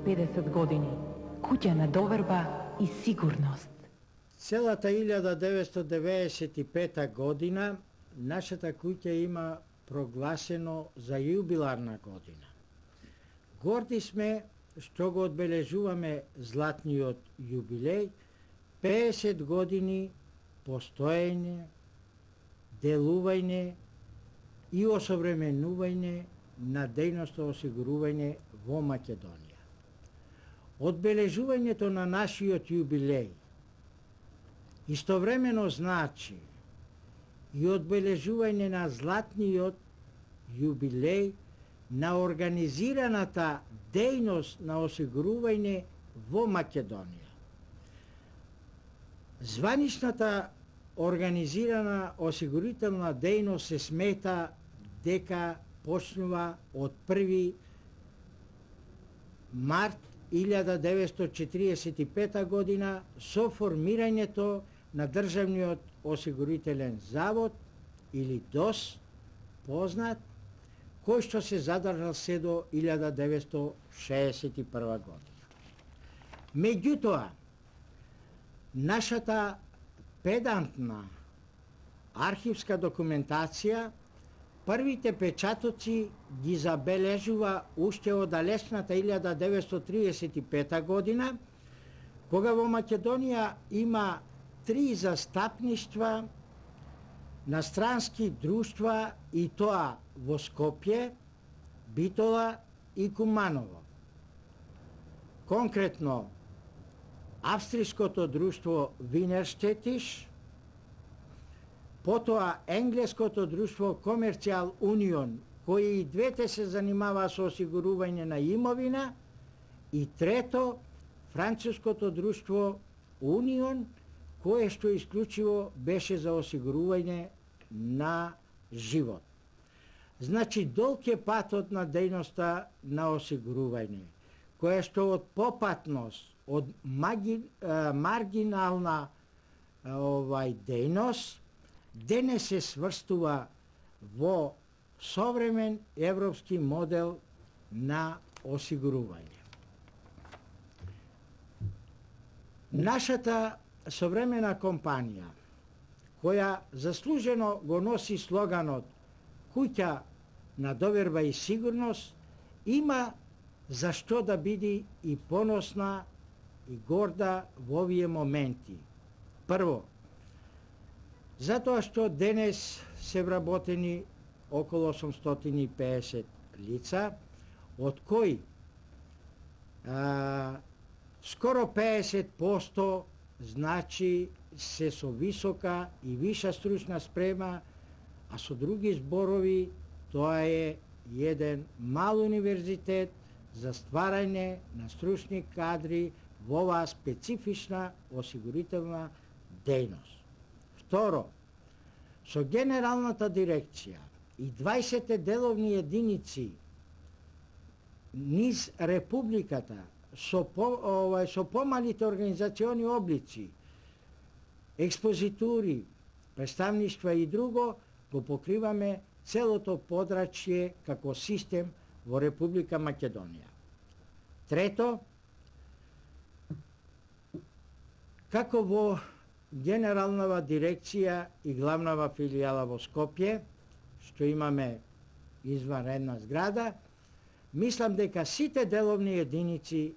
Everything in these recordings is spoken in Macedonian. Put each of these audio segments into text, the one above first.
50 години. Куќа на доверба и сигурност. Целата 1995 година нашата куќа има прогласено за јубиларна година. Горди сме што го одбележуваме златниот јубилеј, 50 години постоење, делување и осовременување на дејноста осигурување во Македонија. Одбележувањето на нашиот јубилеј истовремено значи и одбележување на златниот јубилеј на организираната дејност на осигурување во Македонија. Званичната организирана осигурителна дејност се смета дека почнува од 1 март 1945 година со формирањето на Државниот осигурителен завод или ДОС, познат, кој што се задржал се до 1961 година. Меѓутоа, нашата педантна архивска документација првите печатоци ги забележува уште од далечната 1935 година, кога во Македонија има 3 застапништва на странски друштва и тоа во Скопје, Битола и Куманово. Конкретно, австриското друштво Винерштетиш, потоа енглеското друштво Комерцијал Унион, кои и двете се занимаваа со осигурување на имовина, и трето, француското друштво Унион, кое што исклучиво беше за осигурување на живот. Значи, долг е патот на дејноста на осигурување, која што од попатност, од маргинална дејност, денес се сврстува во современ европски модел на осигурување. Нашата современа компанија, која заслужено го носи слоганот куќа на доверба и сигурност, има за што да биде и поносна и горда во овие моменти. Прво, затоа што денес се вработени околу 850 лица, од кои скоро 50% значи се со висока и виша стручна спрема, а со други зборови тоа е еден мал универзитет за стварање на стручни кадри во оваа специфична осигурителна дејност. Второ, со Генералната дирекција и 20 деловни единици низ Републиката со помалите организациони облици, експозитури, представништва и друго, го покриваме целото подрачје како систем во Република Македонија. Трето, како во Генералнава дирекција и главнава филијала во Скопје, што имаме изванредна зграда, мислам дека сите деловни единици,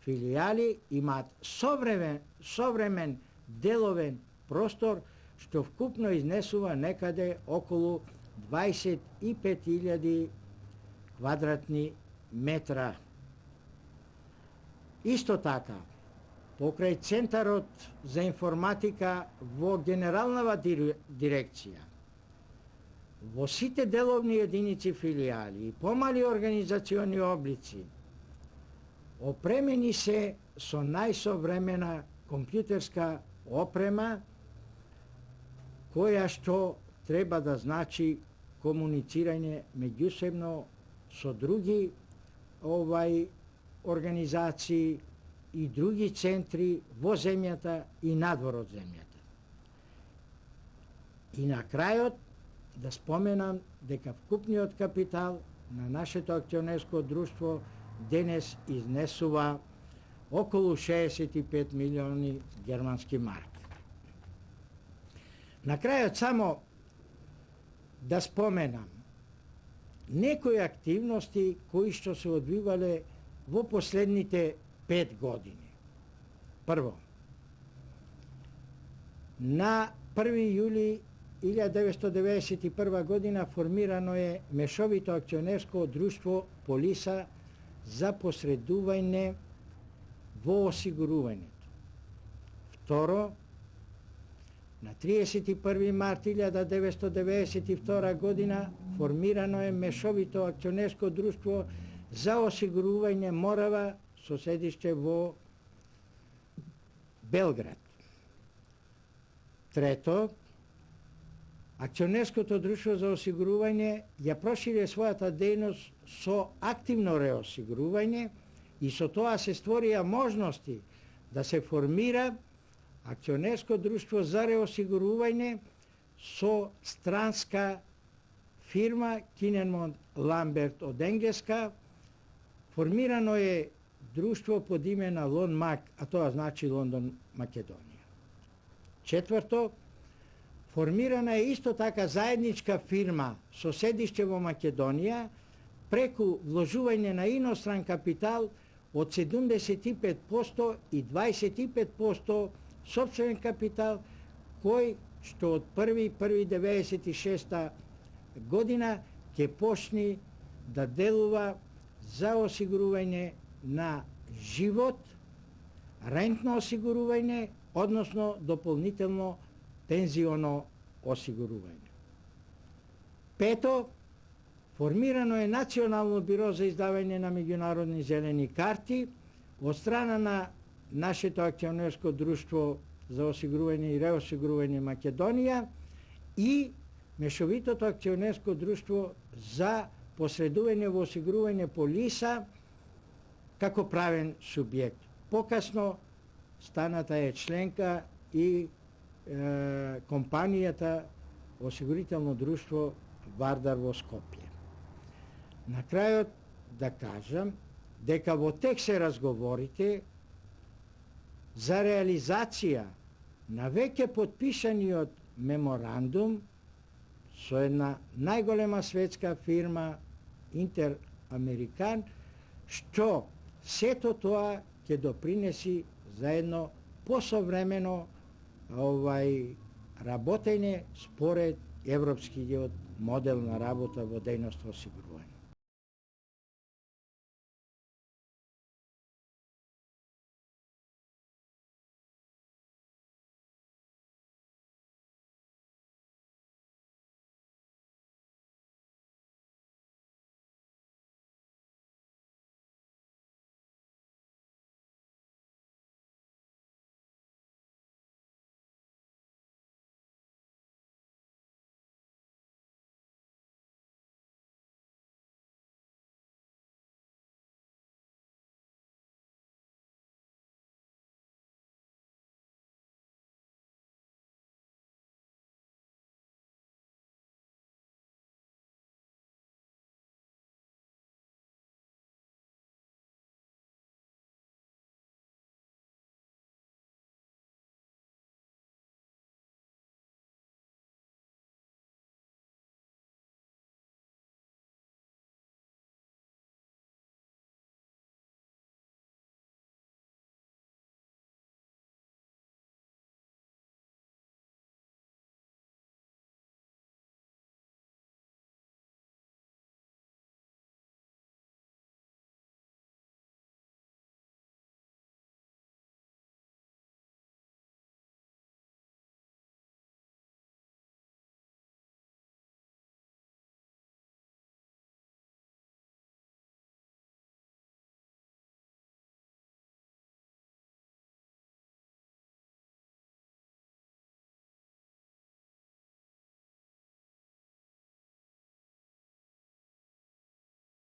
филијали имаат современ деловен простор, што вкупно изнесува некаде околу 25.000 квадратни метра. Исто така, покрај Центарот за информатика во Генералнава дирекција, во сите деловни единици филијали и помали организациони облици, опремени се со најсовремена компјутерска опрема, која што треба да значи комуницирање меѓусебно со други организации и други центри во земјата и надвор од земјата. И на крајот да споменам дека вкупниот капитал на нашето акционерско друштво денес изнесува околу 65 милиони германски марки. На крајот само да споменам некои активности кои што се одвивале во последните 5 години. Прво, на 1. јули 1991 година формирано е мешовито акционерско друштво Полиса за посредување во осигурувањето. Второ, на 31. март 1992 година формирано е мешовито акционерско друштво за осигурување Морава со седиште во Белград. Трето, акционерското друштво за осигурување ја прошири својата дејност со активно реосигурување и со тоа се створија можности да се формира акционерско друштво за реосигурување со странска фирма Кинемон Ламберт од Енглеска. Формирано е друштво под име на Лон Мак, а тоа значи Лондон, Македонија. Четврто, формирана е исто така заедничка фирма со седиште во Македонија преку вложување на иностран капитал од 75% и 25% сопствен капитал, кој што од 1.1.1996 година ќе почне да делува за осигурување на живот, рентно осигурување, односно дополнително пензионо осигурување. Пето, формирано е Национално биро за издавање на меѓународни зелени карти од страна на нашето акционерско друштво за осигурување и реосигурување Македонија и мешовитото акционерско друштво за посредување во осигурување Полиса како правен субјект. Покасно станата е членка и компанијата осигурително друштво Вардар во Скопје. На крајот да кажам дека во тек се разговорите за реализација на веќе потпишаниот меморандум со една најголема светска фирма Интерамерикан, што сето тоа ќе допринеси за едно посовремено работење според европскиот модел на работа во дејност осигурување.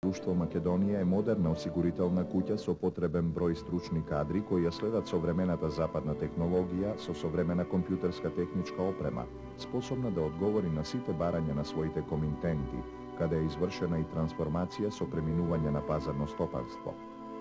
Друштво Македонија е модерна осигурителна куќа со потребен број стручни кадри кои ја следат современата западна технологија со современа компјутерска техничка опрема, способна да одговори на сите барања на своите комитенти, каде е извршена и трансформација со преминување на пазарно стопанство.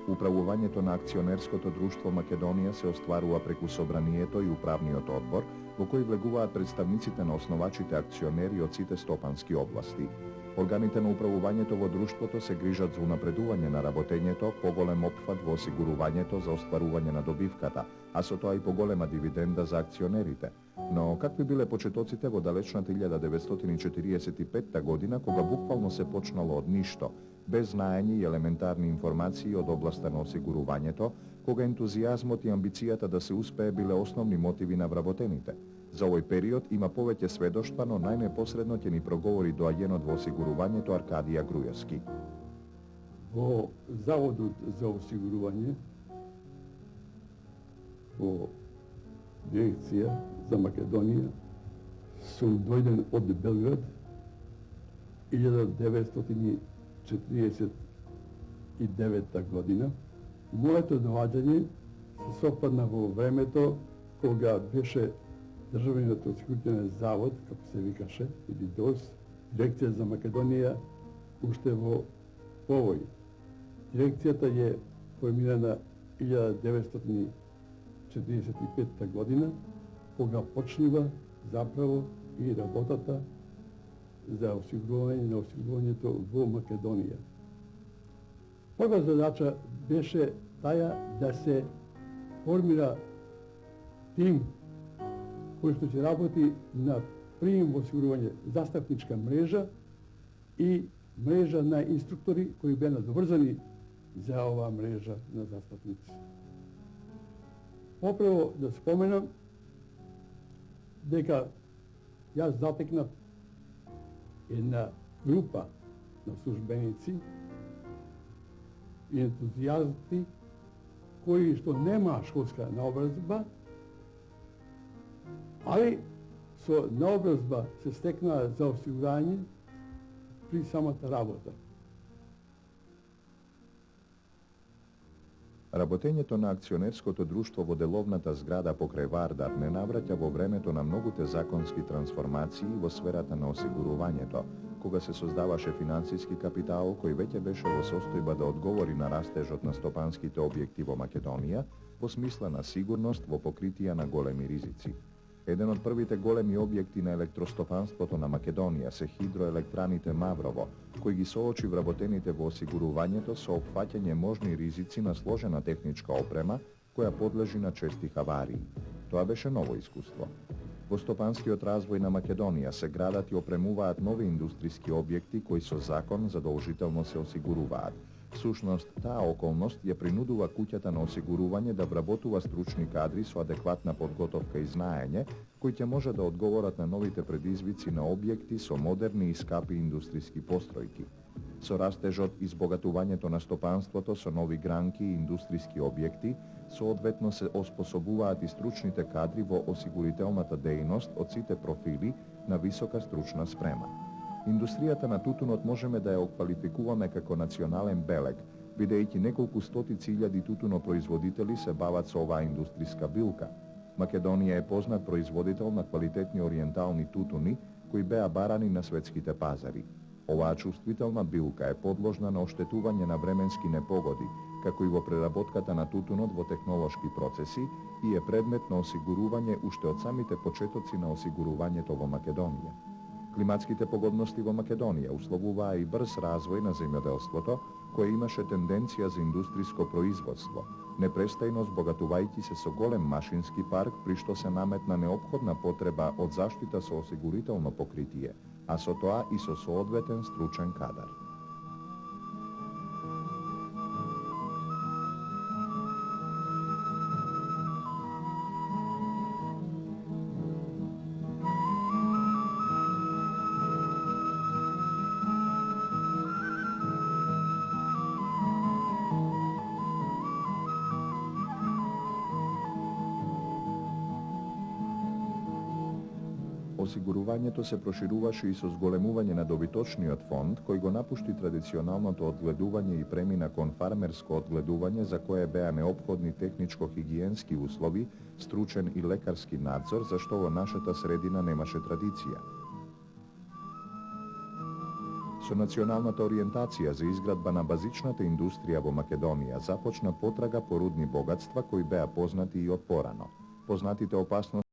Управувањето на акционерското друштво Македонија се остварува преку собранието и управниот одбор, во кој влегуваат представниците на основачите акционери од сите стопански области. Органите на управувањето во друштвото се грижат за унапредување на работењето, поголем опфат во осигурувањето за остварување на добивката, а со тоа и поголема дивиденда за акционерите. Но какви биле почетоците во далечната 1945 година, кога буквално се почнало од ништо, без знаење и елементарни информации од областа на осигурувањето, кога ентузијазмот и амбицијата да се успее биле основни мотиви на вработените. За овој период има повеќе сведоштва, но најнепосредно ќе ни проговори доаѓенот во осигурувањето Аркадија Груевски. Во Заводот за осигурување, во дирекција за Македонија, сум дојден од Белград 1949 година. Моето доаѓање се совпадна во времето кога беше Државниот осигурителен завод, како се викаше, или ДОС, дирекција за Македонија, уште во повој. Дирекцијата е формирана 1945 година, кога почнува заправо и работата за осигурување на осигурувањето во Македонија. Прва задача беше таа да се формира тим кој што ќе работи на прием во осигурување, заставничка мрежа и мрежа на инструктори кои беа надоврзани за оваа мрежа на заставници. Поправо да споменам дека јас затекнав една група на службеници и ентузијазми кои што немаа школска наобразба, али со наобразба се стекнаа за осигурање при самата работа. Работењето на акционерското друштво во деловната зграда покрај Вардар не навраќа во времето на многуте законски трансформации во сферата на осигурувањето, кога се создаваше финансиски капитал кој веќе беше во состојба да одговори на растежот на стопанските објекти во Македонија во смисла на сигурност во покритија на големи ризици. Еден од првите големи објекти на електростопанството на Македонија се хидроелектраните Маврово, кој ги соочи вработените во осигурувањето со опфаќање можни ризици на сложена техничка опрема која подлежи на чести хаварии. Тоа беше ново искуство. Во стопанскиот развој на Македонија се градат и опремуваат нови индустријски објекти кои со закон задолжително се осигуруваат. Всушност, таа околност ја принудува куќата на осигурување да вработува стручни кадри со адекватна подготовка и знаење, кои ќе може да одговорат на новите предизвици на објекти со модерни и скапи индустријски постројки. Со растежот и збогатувањето на стопанството со нови гранки и индустријски објекти, соодветно се оспособуваат и стручните кадри во осигурителната дејност од сите профили на висока стручна спрема. Индустријата на тутунот можеме да ја оквалификуваме како национален белег, бидејќи неколку стотици илјади тутунопроизводители се бават со оваа индустријска билка. Македонија е познат производител на квалитетни ориентални тутуни, кои беа барани на светските пазари. Оваа чувствителна билка е подложна на оштетување на временски непогоди, како и во преработката на тутунот во технолошки процеси и е предмет на осигурување уште од самите почетоци на осигурувањето во Македонија. Климатските погодности во Македонија условуваа и брз развој на земјоделството, кое имаше тенденција за индустријско производство, непрестајно збогатувајќи се со голем машински парк, при што се наметна неопходна потреба од заштита со осигурително покритие, а со тоа и со соодветен стручен кадар. Осигурувањето се прошируваше и со зголемување на добиточниот фонд, кој го напушти традиционалното одгледување и премина кон фармерско одгледување, за кое беа неопходни техничко-хигиенски услови, стручен и лекарски надзор, за што во нашата средина немаше традиција. Со националната ориентација за изградба на базичната индустрија во Македонија започна потрага по рудни богатства кои беа познати и од порано. Познатите опасности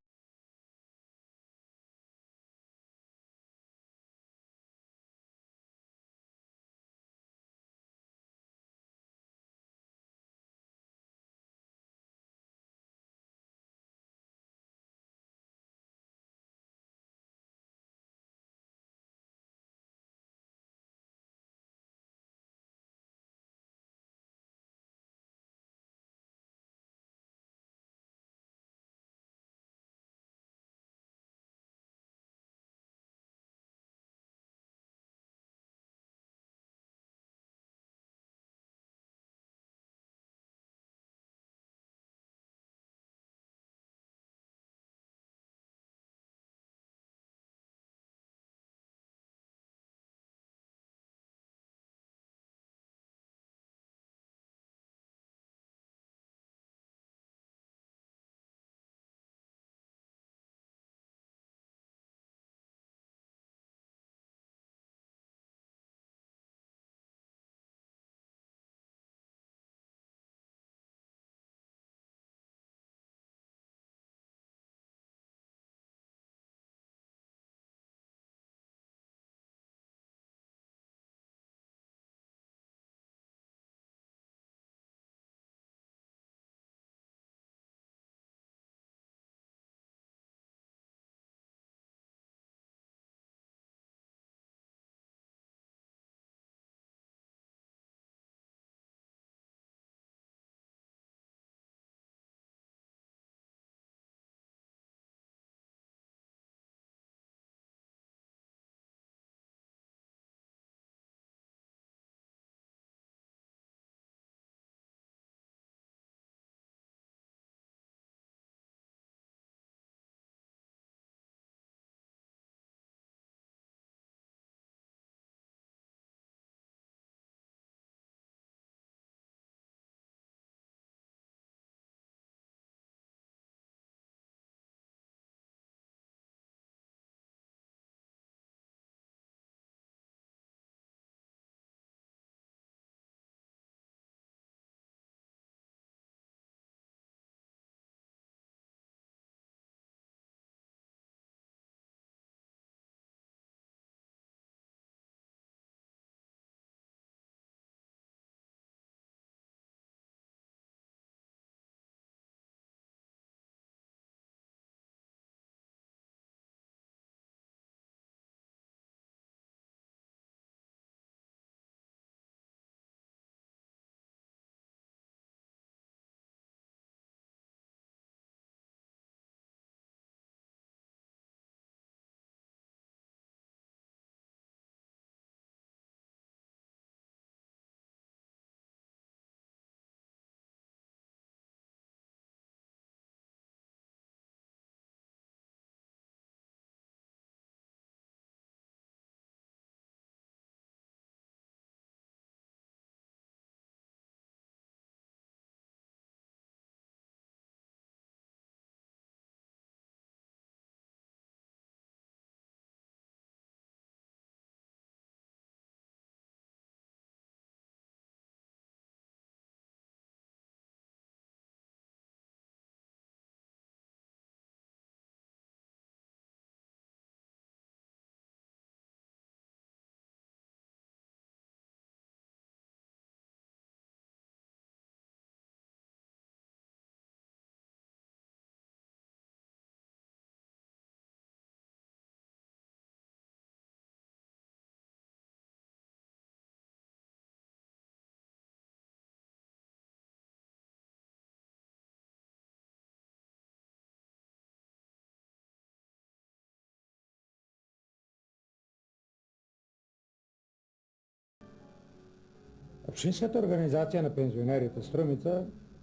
Општинската организација на пензионерите Струмица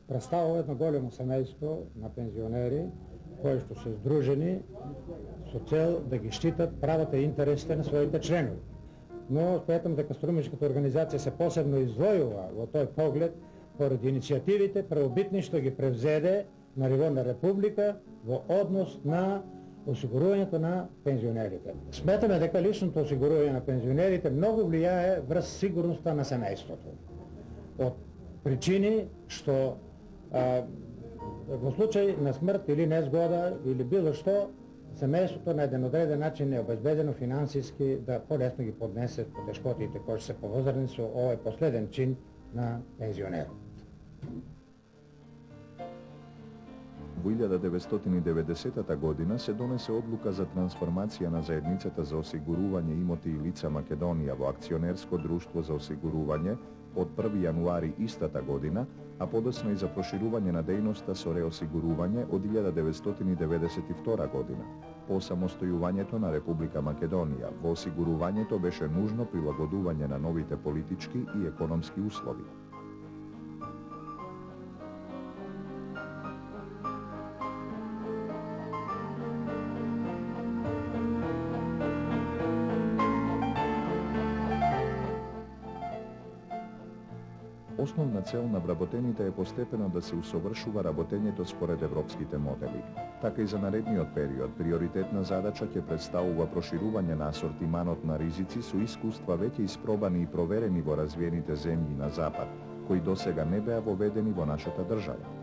представува едно големо семејство на пензионери кои што се здружени со цел да ги штитат правата и интересите на своите членови. Но сметам дека Струмичката организација се посебно издвојува во тој поглед поради иницијативите правобитни што ги превзеде на ниво на Република во однос на осигурувањето на пензионерите. Сметаме дека личното осигурување на пензионерите многу влијае врз сигурноста на семејството. Од причини што во случај на смрт или незгода или било што, семејството на еден одреден начин е обезбедено финансиски да полесно ги поднесе потешкотите кои се повозрани со овој последен чин на пензионерот. Во 1990 година се донесе одлука за трансформација на заедницата за осигурување имоти и лица Македонија во акционерско друштво за осигурување од 1 јануари истата година, а подоцна и за проширување на дејноста со реосигурување од 1992 година. По самостојувањето на Република Македонија во осигурувањето беше нужно прилагодување на новите политички и економски услови. Основна цел на вработените е постепено да се усовршува работењето според европските модели. Така и за наредниот период, приоритетна задача ќе представува проширување на асортиманот на ризици со искуства веќе испробани и проверени во развиените земји на Запад, кои досега не беа воведени во нашата држава.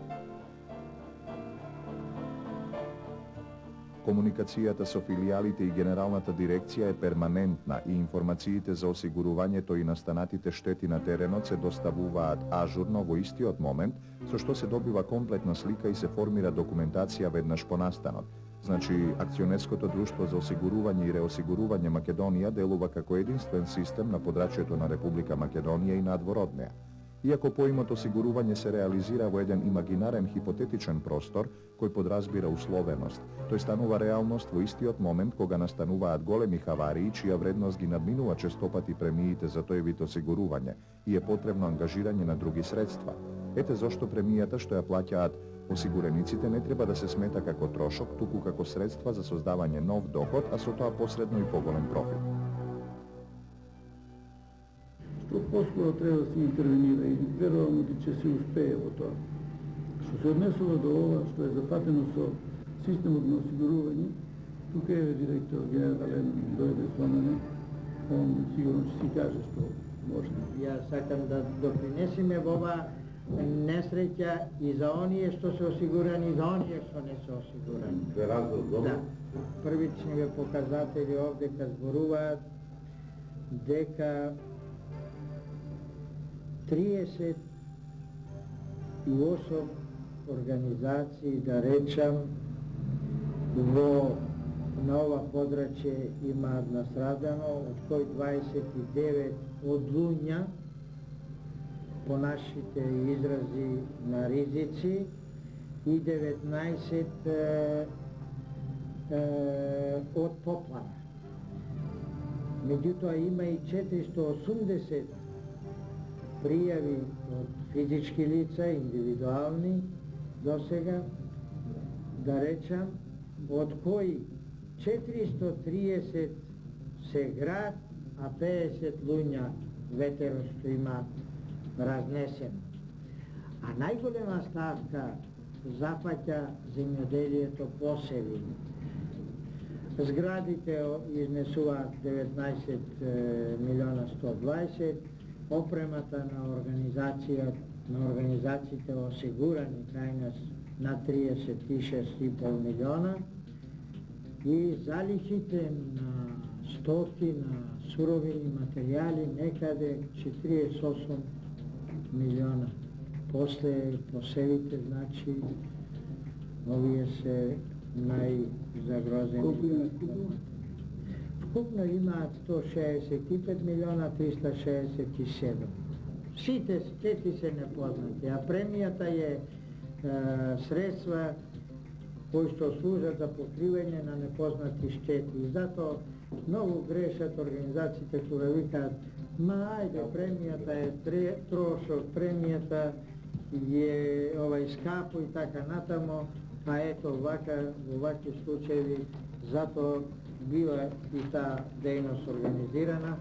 Комуникацијата со филијалите и Генералната дирекција е перманентна и информациите за осигурувањето и настанатите штети на теренот се доставуваат ажурно во истиот момент, со што се добива комплетна слика и се формира документација веднаш по настанот. Значи, акционерското друштво за осигурување и реосигурување Македонија делува како единствен систем на подрачјето на Република Македонија и надвор од неа. Иако поимот осигурување се реализира во еден имагинарен хипотетичен простор, кој подразбира условеност, тој станува реалност во истиот момент кога настануваат големи хаварии, чија вредност ги надминува честопати премиите за тој вид осигурување и е потребно ангажирање на други средства. Ете зошто премијата што ја плаќаат осигурениците не треба да се смета како трошок, туку како средства за создавање нов доход, а со тоа посредно и поголем профит. Што поскоро треба да се интервенира и верувам дека ќе се успее во тоа. Што се однесува до ова што е запатено со системот на осигурување, тука е директор генерален дојде со мене, он сигурно ќе си каже што може. Јас сакам да допринесеме во ова несреќа и за оние што се осигурани, и за оние што не се осигурани. Да. Првичниве показатели овдека зборуваат дека 38 организации, да речам, на ова подрачје имаат настрадано, од кои 29 од луѓа, по нашите изрази на ризици, и 19 од поплава. Меѓутоа има и 480 пријави од физички лица, индивидуални, досега, да речам, од кои 430 се град, а 50 луѓа ветерото има разнесено. А најголема ставка запаќа земјоделието посеви. Зградите изнесуваат 19 милиона 120, опремата на организациите осигурани кај нас на 36,5 милиона и залихите на стоки, на суровини, материјали некаде 48 милиона. После посевите, значи, овие се најзагрозени. Вкупно имаат 165 милиона 367. Сите штети се непознати, а премијата е средства кои што служат за покривање на непознати штети. И затоа многу грешат организациите кога викаат: ајде, премијата е трошок, премијата е скапо и така натамо, а ето вака, во вакви случаи, затоа била и таа дејност организирана.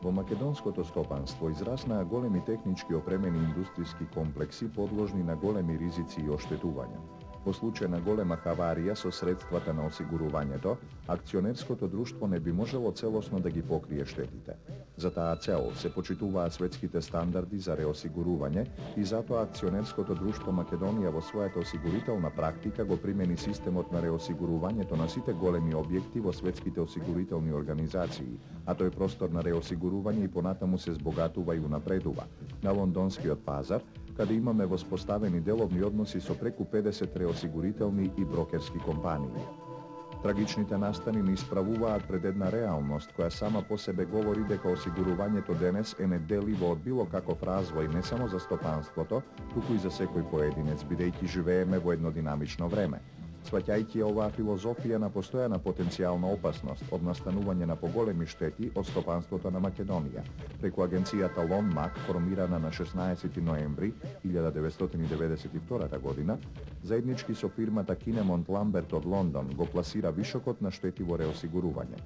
Во македонското стопанство израснаа големи технички опремени индустријски комплекси подложни на големи ризици и оштетувања. Во случај на голема хаварија со средствата на осигурувањето, акционерското друштво не би можело целосно да ги покрие штетите. За таа цел се почитуваат светските стандарди за реосигурување и затоа акционерското друштво Македонија во својата осигурителна практика го примени системот на реосигурувањето на сите големи објекти во светските осигурителни организации, а тој простор на реосигурување и понатаму се збогатува и унапредува. На лондонскиот пазар, каде имаме воспоставени деловни односи со преку 50 реосигурителни и брокерски компании. Трагичните настани ни исправуваат пред една реалност која сама по себе говори дека осигурувањето денес е неделиво од било каков развој не само за стопанството, туку и за секој поединец, бидејќи живееме во едно динамично време. Сваќајќи оваа филозофија на постојана потенцијална опасност од настанување на поголеми штети од стопанството на Македонија, преку агенцијата Лонмак, формирана на 16 ноември 1992 година, заеднички со фирмата Кинемонт Ламберт од Лондон го пласира вишокот на штети во реосигурување.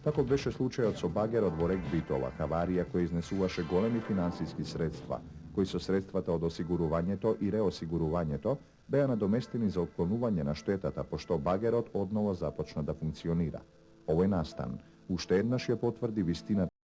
Таков беше случајот со багерот во рек Битола, хаварија која изнесуваше големи финансиски средства, кои со средствата од осигурувањето и реосигурувањето беа надоместени за отклонување на штетата, пошто багерот одново започна да функционира. Овој настан уште еднаш ја потврди вистината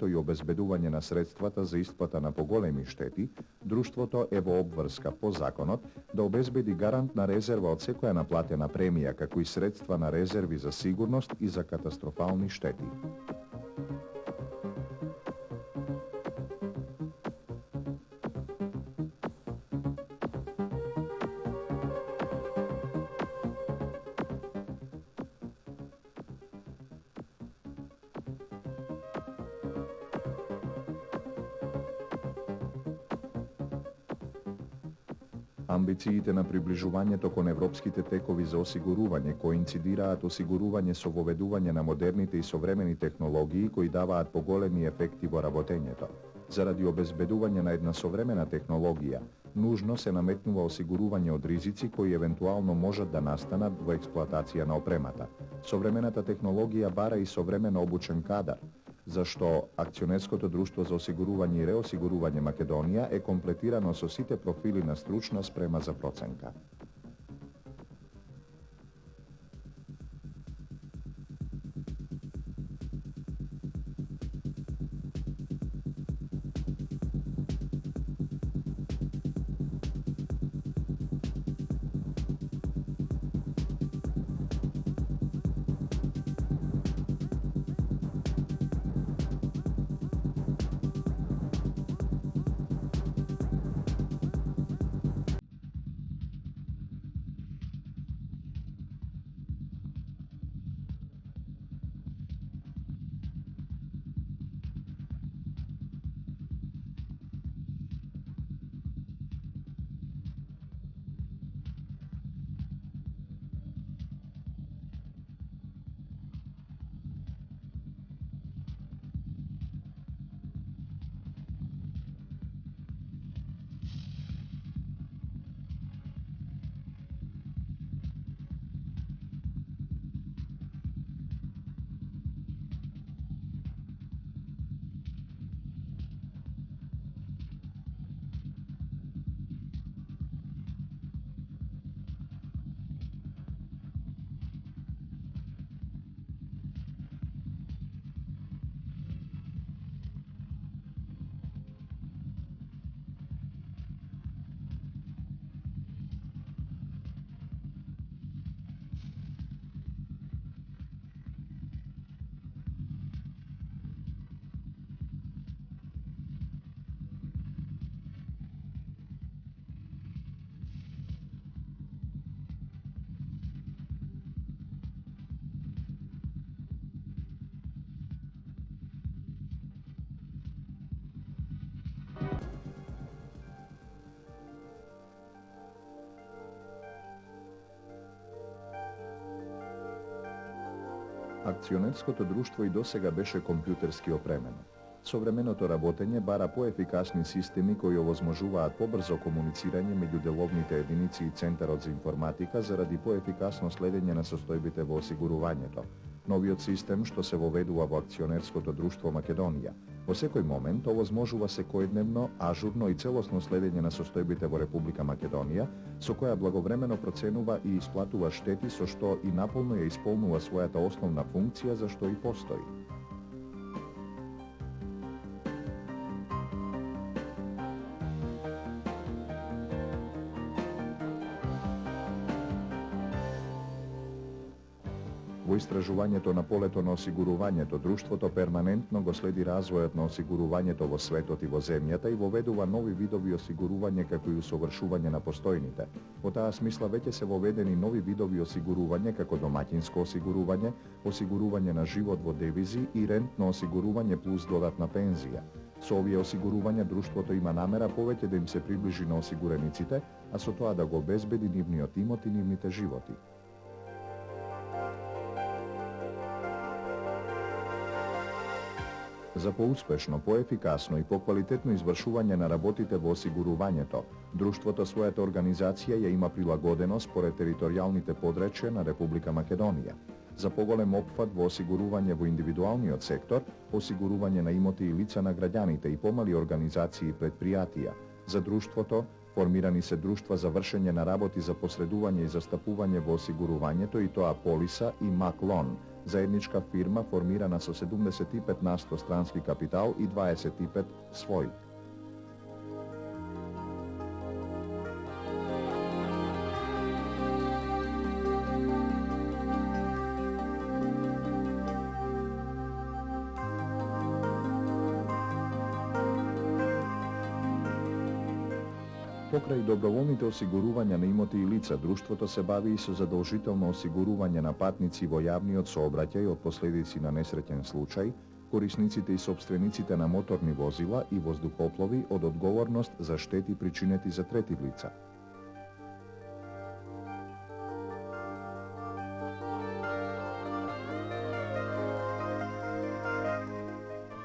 и обезбедување на средствата за исплата на поголеми штети, друштвото е во обврска по законот да обезбеди гарантна резерва од секоја наплатена премија, како и средства на резерви за сигурност и за катастрофални штети. Амбициите на приближувањето кон европските текови за осигурување коинцидираат осигурување со воведување на модерните и современи технологии кои даваат поголеми ефекти во работењето. Заради обезбедување на една современа технологија, нужно се наметнува осигурување од ризици кои евентуално можат да настанат во експлоатација на опремата. Современата технологија бара и современо обучен кадар, зашто Акционерското друштво за осигурување и реосигурување Македонија е комплетирано со сите профили на стручна спрема за проценка. Акционерското друштво и досега беше компјутерски опремено. Современото работење бара поефикасни системи кои овозможуваат побрзо комуницирање меѓу деловните единици и Центарот за информатика заради поефикасно следење на состојбите во осигурувањето. Новиот систем што се воведува во Акционерското друштво Македонија во секој момент овозможува секојдневно, ажурно и целосно следење на состојбите во Република Македонија, со која благовремено проценува и исплатува штети, со што и наполно ја исполнува својата основна функција за што и постои. Во истражувањето на полето на осигурувањето, друштвото перманентно го следи развојот на осигурувањето во светот и во земјата и воведува нови видови осигурување како и усовршување на постојните. Во таа смисла веќе се воведени нови видови осигурување како домаќинско осигурување, осигурување на живот во девизи и рентно осигурување плюс додатна пензија. Со овие осигурувања друштвото има намера повеќе да им се приближи на осигурениците, а со тоа да го обезбеди нивниот имот и нивните животи. За поуспешно, поефикасно и поквалитетно извршување на работите во осигурувањето, друштвото својата организација ја има прилагодено според територијалните подречја на Република Македонија. За поголем опфат во осигурување во индивидуалниот сектор, осигурување на имоти и лица на граѓаните и помали организации и предпријатија. За друштвото, формирани се друштва за вршење на работи за посредување и застапување во осигурувањето и тоа Полиса и Маклон, заедничка фирма формирана со 75% странски капитал и 25% свој. Покрај доброволните осигурувања на имоти и лица, друштвото се бави и со задолжително осигурување на патници во јавниот сообраќај од последици на несреќен случај, корисниците и сопствениците на моторни возила и воздухоплови од одговорност за штети причинети за трети лица.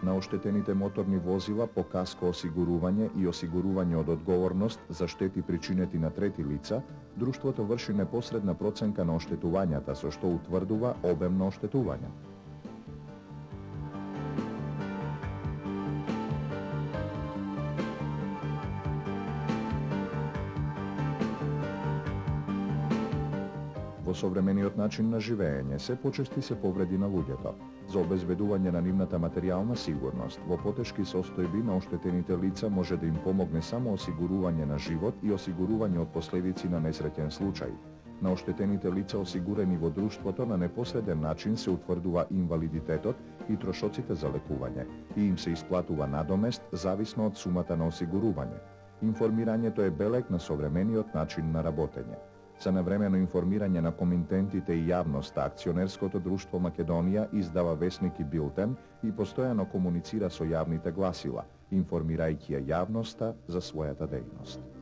На оштетените моторни возила по каско осигурување и осигурување од одговорност за штети причинети на трети лица, друштвото врши непосредна проценка на оштетувањата, со што утврдува обем на оштетување. Во современиот начин на живеење се почести се повреди на луѓето. За обезбедување на нивната материјална сигурност, во потешки состојби на оштетените лица може да им помогне само осигурување на живот и осигурување од последици на несреќен случај. На оштетените лица осигурени во друштвото на непосреден начин се утврдува инвалидитетот и трошоците за лекување и им се исплатува надомест зависно од сумата на осигурување. Информирањето е белег на современиот начин на работење. За навремено информирање на комитентите и јавноста, Акционерското друштво Македонија издава весник и билтен и постојано комуницира со јавните гласила, информирајќи ја јавноста за својата дејност.